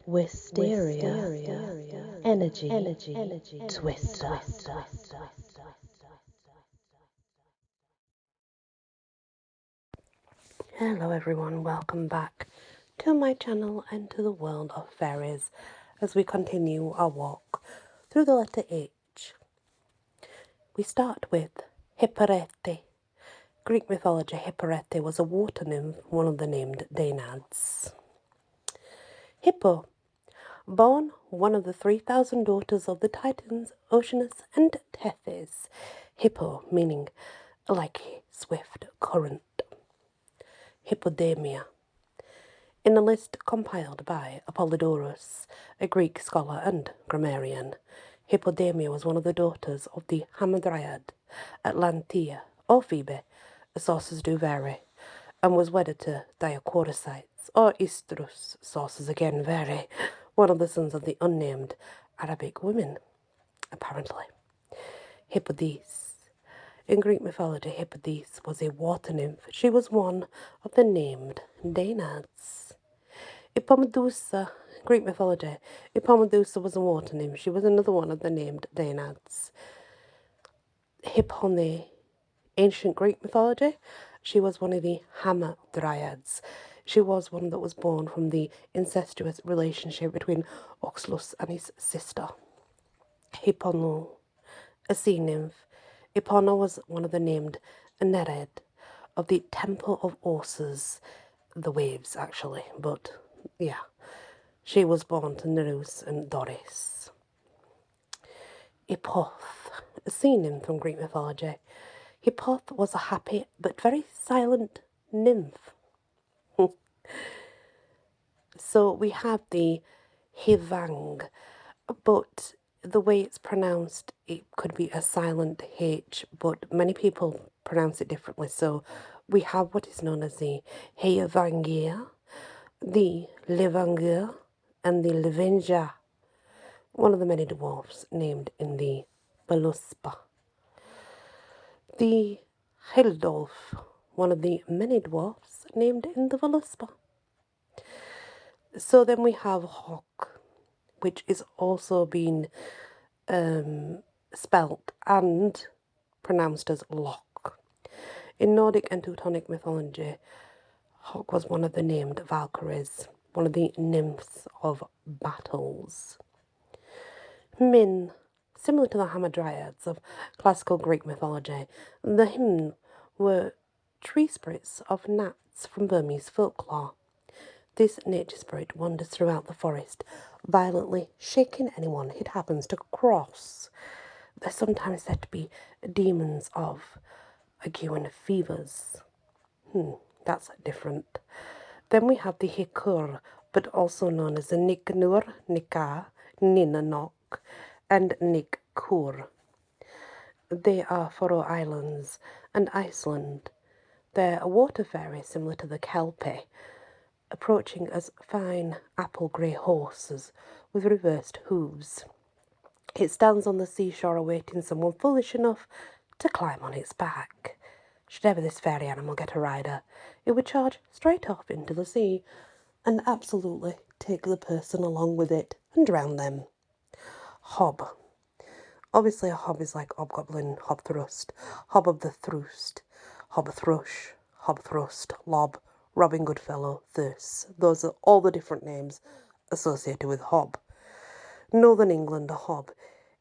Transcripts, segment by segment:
Wysteria, energy, twister. Hello everyone, welcome back to my channel and to the world of fairies as we continue our walk through the letter H. We start with Hipparete. Greek mythology, Hipparete was a water nymph, one of the named Danads. Hippo, born one of the 3,000 daughters of the Titans, Oceanus and Tethys. Hippo, meaning like a swift current. Hippodamia. In a list compiled by Apollodorus, a Greek scholar and grammarian, Hippodamia was one of the daughters of the Hamadryad, Atlantea, or Phoebe, sources do vary, and was wedded to Diaquoricites, or Istrus, sources again vary, one of the sons of the unnamed Arabic women, apparently. Hippodis. In Greek mythology, Hippodis was a water nymph. She was one of the named Danads. Ippomedusa, Greek mythology. Ippomedusa was a water nymph. She was another one of the named Danads. Hippone, ancient Greek mythology. She was one of the Hamadryads. She was one that was born from the incestuous relationship between Oxylus and his sister. Hippono, a sea nymph. Hippono was one of the named Nereid of the Temple of Orsas, the waves actually, but yeah. She was born to Nereus and Doris. Hippoth, a sea nymph from Greek mythology. Hippoth was a happy but very silent nymph. So we have the Hivang, but the way it's pronounced, it could be a silent H, but many people pronounce it differently. So we have what is known as the Heyavangia, the Levangia, and the Levenja, one of the many dwarfs named in the Voluspa. The Hildolf, one of the many dwarfs named in the Voluspa. So then we have Hawk, which is also being spelt and pronounced as Lock. In Nordic and Teutonic mythology, Hawk was one of the named Valkyries, one of the nymphs of battles. Min, similar to the Hamadryads of classical Greek mythology, the Hymn were tree spirits of gnats from Burmese folklore. This nature spirit wanders throughout the forest, violently shaking anyone it happens to cross. They're sometimes said to be demons of ague and fevers. That's different. Then we have the Hikur, but also known as the Niknur, Nika, Ninanok, and Nikkur. They are Faroe Islands and Iceland. They're a water fairy similar to the Kelpie, approaching as fine apple-grey horses with reversed hooves. It stands on the seashore awaiting someone foolish enough to climb on its back. Should ever this fairy animal get a rider, it would charge straight off into the sea and absolutely take the person along with it and drown them. Hob. Obviously a hob is like hobgoblin, hobthrust, hob of the thrust, hobthrush, hobthrust, lob, Robin Goodfellow, thus. Those are all the different names associated with hob. Northern England, a hob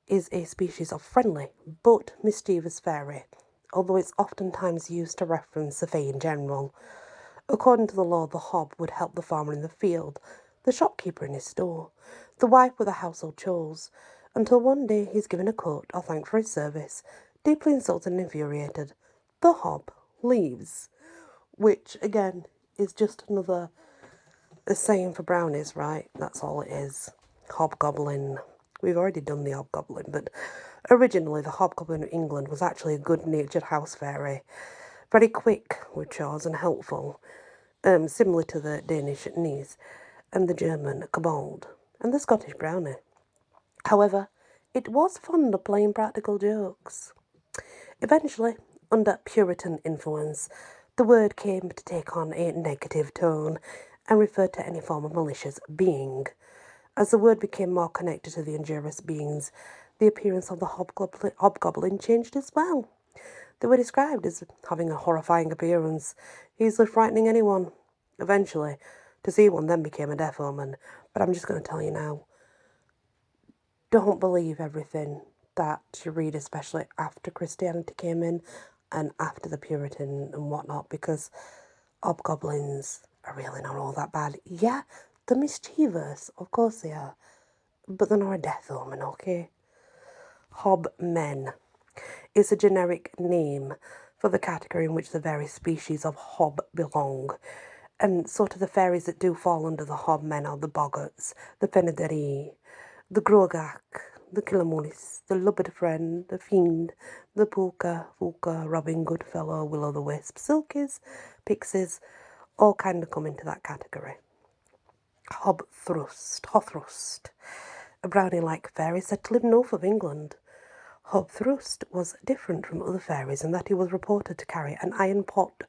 is a species of friendly but mischievous fairy, although it's oftentimes used to reference the fae in general. According to the law, the hob would help the farmer in the field, the shopkeeper in his store, the wife with the household chores, until one day he's given a coat or thanked for his service. Deeply insulted and infuriated, the hob leaves, which again is just another saying for brownies, right? That's all it is. Hobgoblin. We've already done the hobgoblin, but originally the hobgoblin of England was actually a good-natured house fairy, very quick with chores and helpful, similar to the Danish Nies and the German kobold and the Scottish brownie. However, it was fond of playing practical jokes. Eventually, under Puritan influence, the word came to take on a negative tone and referred to any form of malicious being. As the word became more connected to the injurious beings, the appearance of the hobgoblin changed as well. They were described as having a horrifying appearance, easily frightening anyone. Eventually, to see one then became a death omen. But I'm just going to tell you now, don't believe everything that you read, especially after Christianity came in and after the Puritan and whatnot, because hobgoblins are really not all that bad. Yeah, they're mischievous, of course they are, but they're not a death omen, okay? Hobmen is a generic name for the category in which the various species of hob belong. And sort of the fairies that do fall under the hobmen are the boggarts, the fenaderi, the grogak, the killamunis, the lubberdfriend, the fiend, the pooka, fuka, Robin Goodfellow, will-o'-the-wisp, silkies, pixies, all kind of come into that category. Hothrust, a brownie-like fairy said to live north of England. Hobthrust was different from other fairies in that he was reported to carry an iron pot,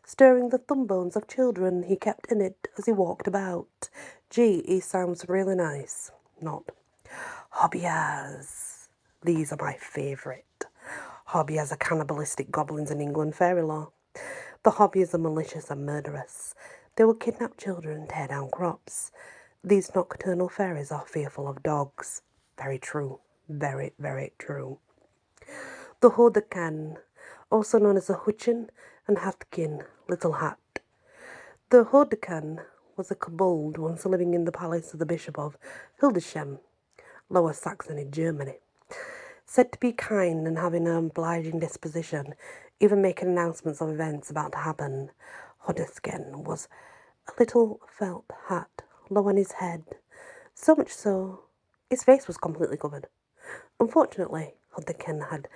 stirring the thumb bones of children he kept in it as he walked about. Gee, he sounds really nice. Not. Hobyas. These are my favourite. Hobyas are cannibalistic goblins in England fairy lore. The Hobyas are malicious and murderous. They will kidnap children and tear down crops. These nocturnal fairies are fearful of dogs. Very true. Very, very true. The Hodekan, also known as the Hutchin and Hathkin, Little Hat. The Hodekan was a kobold once living in the palace of the Bishop of Hildesheim, Lower Saxony, Germany. Said to be kind and having an obliging disposition, even making announcements of events about to happen. Hodesken was a little felt hat low on his head, so much so his face was completely covered. Unfortunately, Hodesken had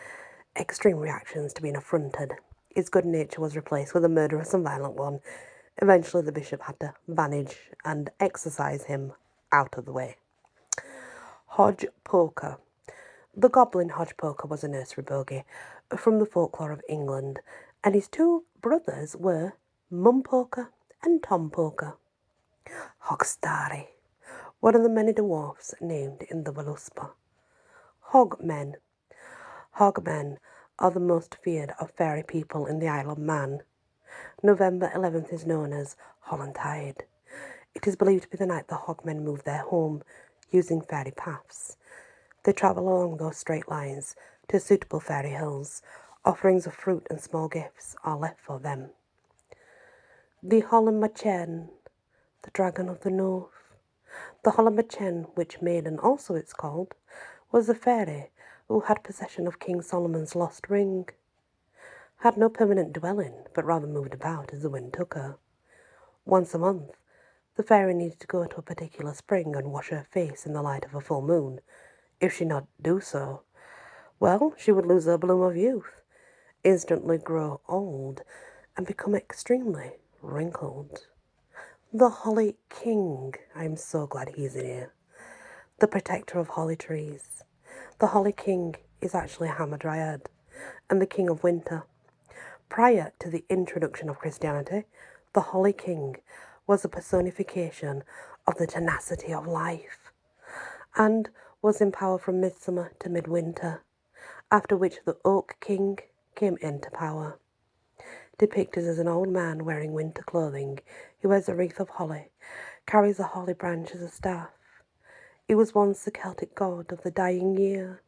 extreme reactions to being affronted. His good nature was replaced with a murderous and violent one. Eventually, the bishop had to banish and exorcise him out of the way. Hodge Poker. The goblin Hodge Poker was a nursery bogey from the folklore of England, and his two brothers were Mum Poker and Tom Poker. Hogstari, one of the many dwarfs named in the Voluspa. Hogmen. Hogmen are the most feared of fairy people in the Isle of Man. November 11th is known as Hollandtide. It is believed to be the night the Hogmen move their home using fairy paths. They travel along those straight lines to suitable fairy hills. Offerings of fruit and small gifts are left for them. The Hollandmachen, the dragon of the north. The Hollandmachen, which Maiden also it's called, was a fairy who had possession of King Solomon's lost ring. Had no permanent dwelling, but rather moved about as the wind took her. Once a month, the fairy needed to go to a particular spring and wash her face in the light of a full moon. If she not do so, well, she would lose her bloom of youth, instantly grow old, and become extremely wrinkled. The Holly King, I'm so glad he's in here. The protector of holly trees. The Holly King is actually a Hamadryad, and the King of Winter. Prior to the introduction of Christianity, the Holly King was a personification of the tenacity of life, and was in power from midsummer to midwinter, after which the Oak King came into power. Depicted as an old man wearing winter clothing, he wears a wreath of holly, carries a holly branch as a staff. He was once the Celtic god of the dying year.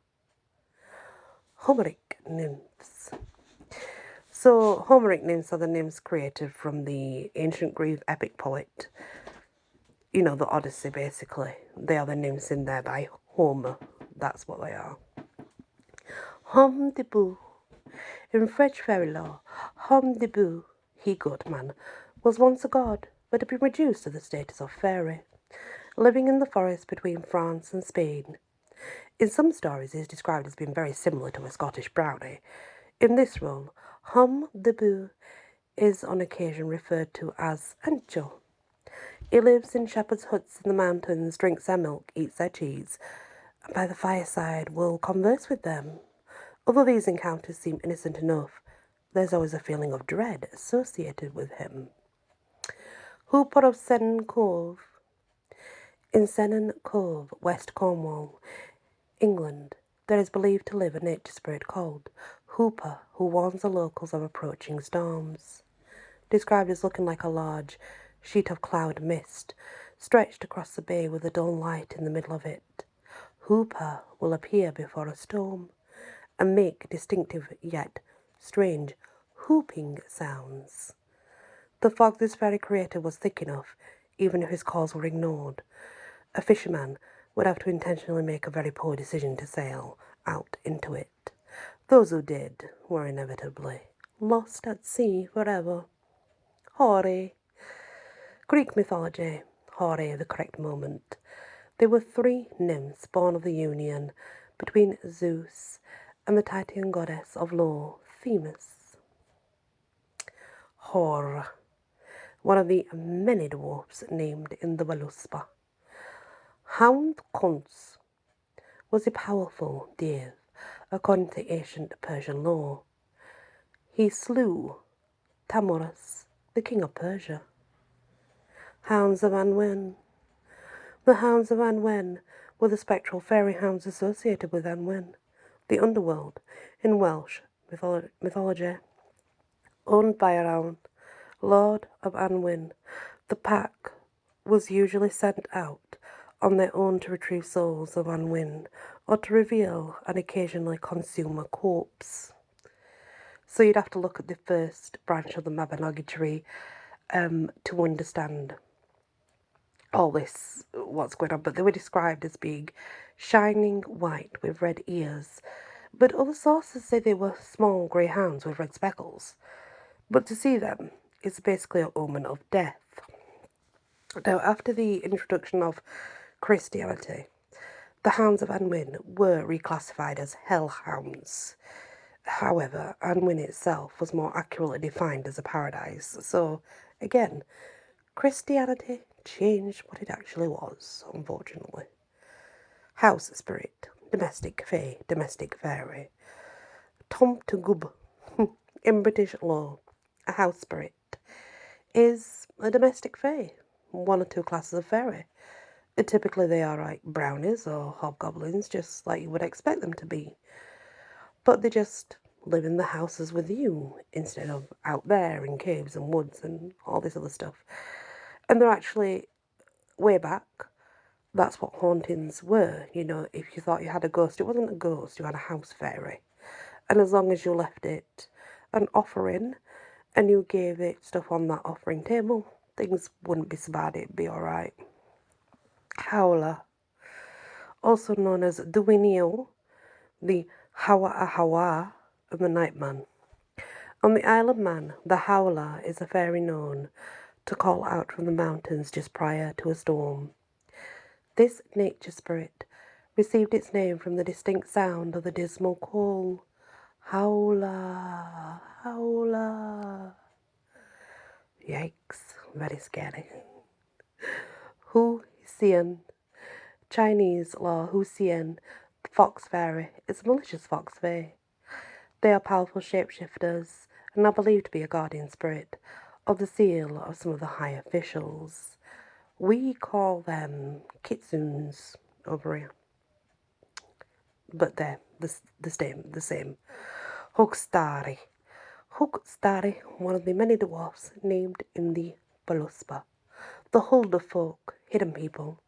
Homeric nymphs. So, Homeric nymphs are the nymphs created from the ancient Greek epic poet, the Odyssey, basically. They are the nymphs in there by Homer. That's what they are. Homme de Boo. In French fairy lore, Homme de Boo, he goat man, was once a god, but had been reduced to the status of fairy, living in the forest between France and Spain. In some stories, he is described as being very similar to a Scottish brownie. In this role, Homme de Boo is on occasion referred to as Ancho. He lives in shepherds' huts in the mountains, drinks their milk, eats their cheese, and by the fireside will converse with them. Although these encounters seem innocent enough, there's always a feeling of dread associated with him. Hooper of Sen Cove In Sennen Cove, West Cornwall, England, there is believed to live a nature spirit called Hooper, who warns the locals of approaching storms. Described as looking like a large sheet of cloud mist stretched across the bay with a dull light in the middle of it. Hooper will appear before a storm and make distinctive yet strange whooping sounds. The fog this fairy created was thick enough, even if his calls were ignored. A fisherman would have to intentionally make a very poor decision to sail out into it. Those who did were inevitably lost at sea forever. Hore. Greek mythology. Hore, the correct moment. There were 3 nymphs born of the union between Zeus and the Titan goddess of law, Themis. Hor, one of the many dwarfs named in the Voluspa. Hound Kunz was a powerful dev, according to ancient Persian law. He slew Tamuras, the king of Persia. Hounds of Anwen. The hounds of Anwen were the spectral fairy hounds associated with Anwen, the underworld, in Welsh mythology. Owned by Arawn, Lord of Anwen, the pack was usually sent out on their own to retrieve souls of Anwen or to reveal and occasionally consume a corpse. So you'd have to look at the first branch of the Mabinogi tree to understand all this, what's going on. But they were described as being shining white with red ears. But other sources say they were small grey hounds with red speckles. But to see them is basically an omen of death. Now, after the introduction of Christianity, the hounds of Anwen were reclassified as hellhounds. However, Anwen itself was more accurately defined as a paradise. So, again, Christianity changed what it actually was, unfortunately. House spirit, domestic fae, domestic fairy. Tom to Gub, in British law, a house spirit is a domestic fae, 1 or 2 classes of fairy. Typically they are like brownies or hobgoblins, just like you would expect them to be. But they just live in the houses with you instead of out there in caves and woods and all this other stuff. And they're actually, way back, that's what hauntings were. You know, if you thought you had a ghost, it wasn't a ghost, you had a house fairy. And as long as you left it an offering and you gave it stuff on that offering table, things wouldn't be so bad, it'd be alright. Howler, also known as Duinio, the Hawa of the Nightman. On the Isle of Man, the Howler is a fairy known to call out from the mountains just prior to a storm. This nature spirit received its name from the distinct sound of the dismal call. Howler, howler. Yikes, very scary. Hu Xian, Chinese law, Hu Xian, fox fairy, is a malicious fox fae. They are powerful shapeshifters and are believed to be a guardian spirit of the seal of some of the high officials. We call them kitsunes over here. But they're the same. Hogstari. Hogstari, one of the many dwarfs named in the Voluspa. The Hulda folk, hidden people.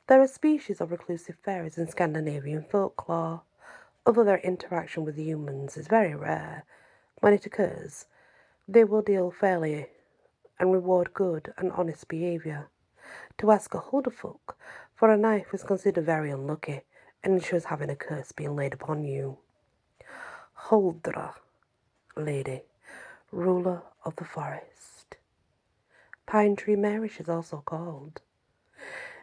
They're a species of reclusive fairies in Scandinavian folklore. Although their interaction with humans is very rare, when it occurs, they will deal fairly and reward good and honest behaviour. To ask a Hulderfolk for a knife is considered very unlucky and ensures having a curse being laid upon you. Huldra, lady, ruler of the forest. Pine Tree Mary is also called.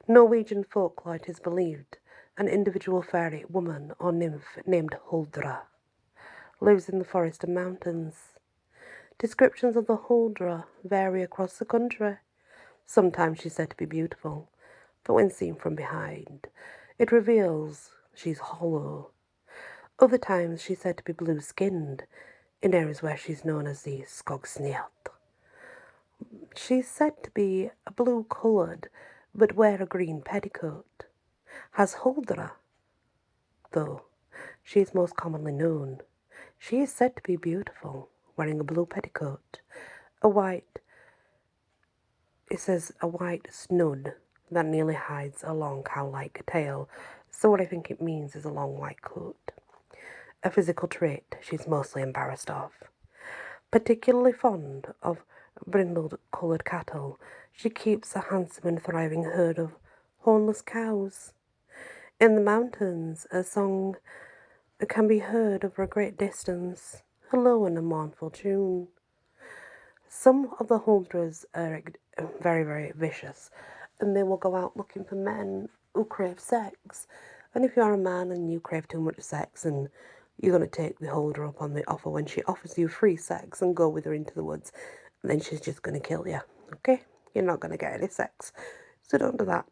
Norwegian folklore, it is believed, an individual fairy, woman or nymph named Huldra lives in the forest and mountains. Descriptions of the Huldra vary across the country. Sometimes she's said to be beautiful, but when seen from behind, it reveals she's hollow. Other times she's said to be blue-skinned, in areas where she's known as the Skogsniat. She's said to be blue-coloured but wear a green petticoat. As Huldra, though, she is most commonly known. She is said to be beautiful, wearing a blue petticoat, a white snood that nearly hides a long cow-like tail, so what I think it means is a long white coat. A physical trait she's mostly embarrassed of. Particularly fond of brindle-coloured cattle, she keeps a handsome and thriving herd of hornless cows. In the mountains, a song can be heard over a great distance, a low and a mournful tune. Some of the Huldras are very, very vicious, and they will go out looking for men who crave sex. And if you're a man and you crave too much sex, and you're going to take the Huldra up on the offer when she offers you free sex and go with her into the woods, and then she's just going to kill you, okay? You're not going to get any sex, so don't do that.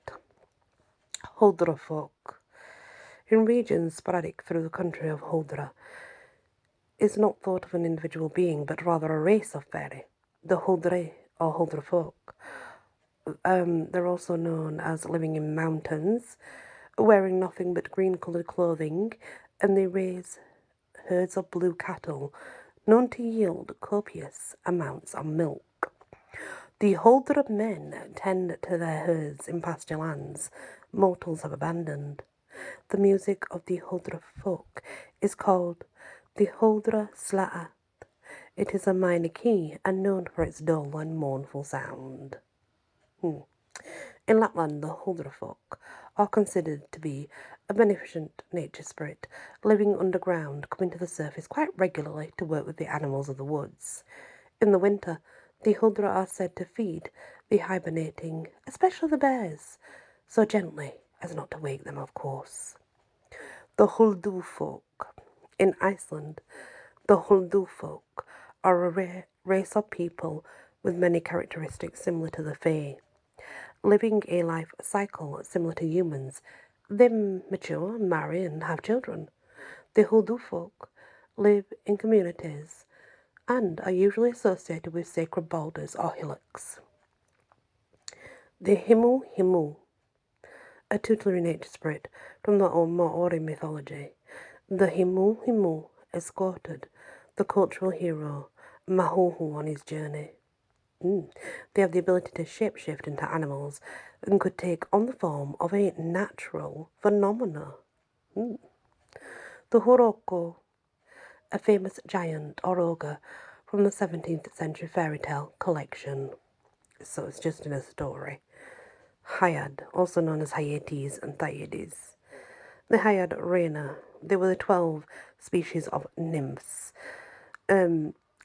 Huldra folk. In regions sporadic through the country of Huldra, is not thought of an individual being, but rather a race of fairy, the Huldre or Huldra folk. They're also known as living in mountains, wearing nothing but green-coloured clothing, and they raise herds of blue cattle, known to yield copious amounts of milk. The Huldra men tend to their herds in pasture lands mortals have abandoned. The music of the Huldra folk is called the Huldra Slaat. It is a minor key and known for its dull and mournful sound. In Lapland, the Huldra folk are considered to be a beneficent nature spirit, living underground, coming to the surface quite regularly to work with the animals of the woods. In the winter, the Huldra are said to feed the hibernating, especially the bears, so gently as not to wake them, of course. The Huldu folk. In Iceland, the Huldu folk are a rare race of people with many characteristics similar to the Fae. Living a life cycle similar to humans, they mature, marry, and have children. The Huldu folk live in communities and are usually associated with sacred boulders or hillocks. The Himu Himu, a tutelary nature spirit from the Maori mythology. The Himu Himu escorted the cultural hero Mahuhu on his journey. They have the ability to shapeshift into animals and could take on the form of a natural phenomena. The Horoko, a famous giant or ogre from the 17th century fairy tale collection. So it's just in a story. Hyad, also known as Hyades and Thyiades. The Hyad Reina, they were the 12 species of nymphs.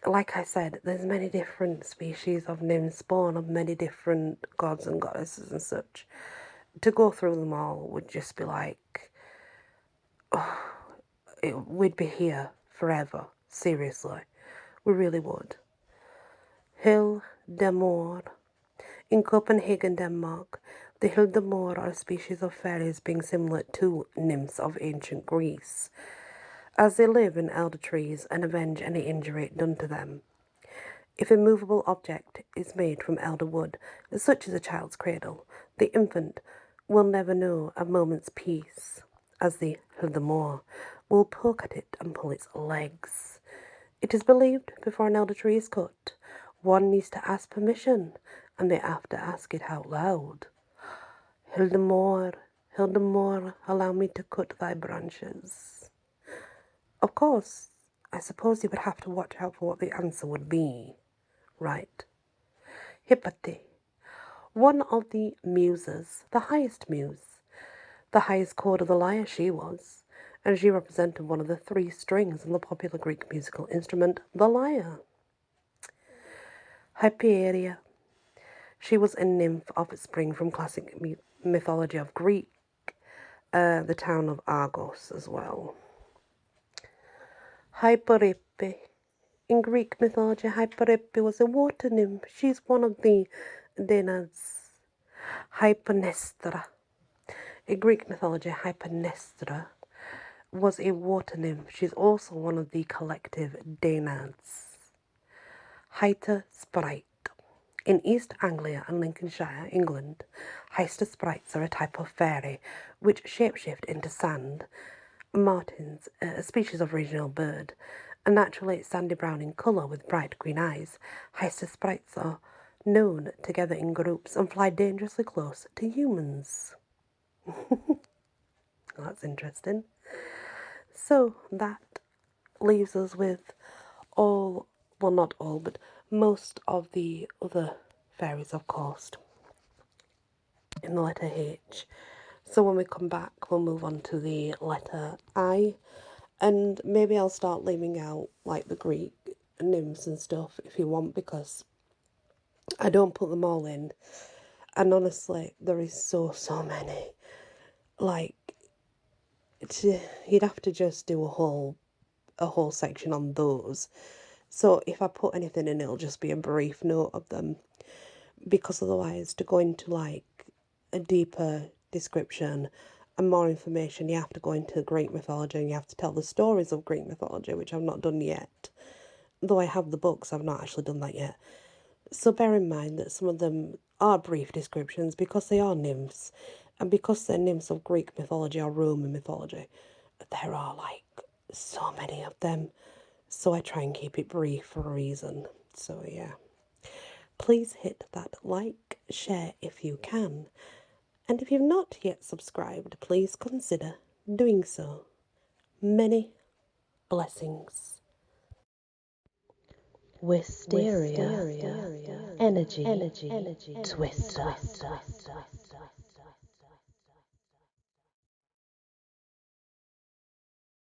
Like I said, there's many different species of nymphs born of many different gods and goddesses and such. To go through them all would just be like, we'd be here forever. Seriously, we really would. Hill de Moor. In Copenhagen, Denmark, the Hill de Moor are a species of fairies being similar to nymphs of ancient Greece, as they live in elder trees and avenge any injury done to them. If a movable object is made from elder wood, such as a child's cradle, the infant will never know a moment's peace, as the Hill de Moor will poke at it and pull its legs. It is believed before an elder tree is cut, one needs to ask permission, and they have to ask it out loud. Hill de Moor, allow me to cut thy branches. Of course, I suppose you would have to watch out for what the answer would be, right? Hippolyte, one of the muses, the highest chord of the lyre she was, and she represented one of the 3 strings on the popular Greek musical instrument, the lyre. Hyperia, she was a nymph of spring from classic mythology of Greek, the town of Argos as well. Hyperepe. In Greek mythology, Hyperepe was a water nymph. She's one of the Danads. Hypernestra. In Greek mythology, Hypernestra was a water nymph. She's also one of the collective Danads. Hyter Sprite. In East Anglia and Lincolnshire, England, Heister sprites are a type of fairy which shapeshift into sand. Martins, a species of regional bird, are naturally sandy brown in colour with bright green eyes. Heister sprites are known together in groups and fly dangerously close to humans. That's interesting. So that leaves us with all, well, not all, but most of the other fairies, of course, in the letter H. So when we come back, we'll move on to the letter I, and maybe I'll start leaving out like the Greek nymphs and stuff if you want, because I don't put them all in, and honestly, there is so many. Like, you'd have to just do a whole section on those. So if I put anything in, it'll just be a brief note of them, because otherwise, to go into like a deeper description and more information, you have to go into Greek mythology and you have to tell the stories of Greek mythology, which I've not done yet. Though I have the books, I've not actually done that yet. So bear in mind that some of them are brief descriptions because they are nymphs, and because they're nymphs of Greek mythology or Roman mythology, there are like so many of them. So I try and keep it brief for a reason. So yeah. Please hit that like, share if you can. And if you've not yet subscribed, please consider doing so. Many blessings. Wysteria, energy, twister.